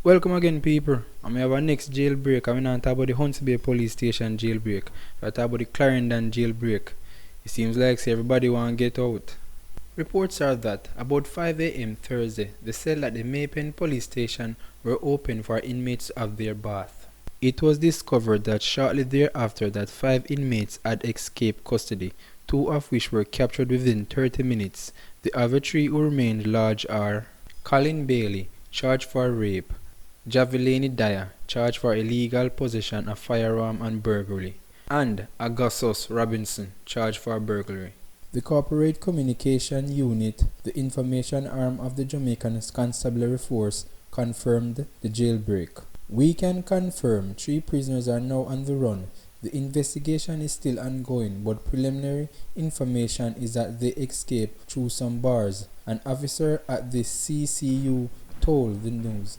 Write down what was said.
Welcome again, people. We have our next jailbreak. I'm going to talk about the Huntsville Bay Police Station jailbreak. We'll talk about the Clarendon jailbreak. It seems like everybody want to get out. Reports are that about 5 a.m. Thursday, the cell at the Maypen Police Station were open for inmates to have their bath. It was discovered that shortly thereafter that 5 inmates had escaped custody, 2 of which were captured within 30 minutes. The other 3 who remained lodged are Colin Bailey, charged for rape; Javelany Diah, charged for illegal possession of firearm and burglary; and Agasious Robinson, charged for burglary. The Corporate Communication Unit, the information arm of the Jamaica Constabulary Force, confirmed the jailbreak. We can confirm 3 prisoners are now on the run. The investigation is still ongoing, but preliminary information is that they escaped through some bars. An officer at the CCU told the news.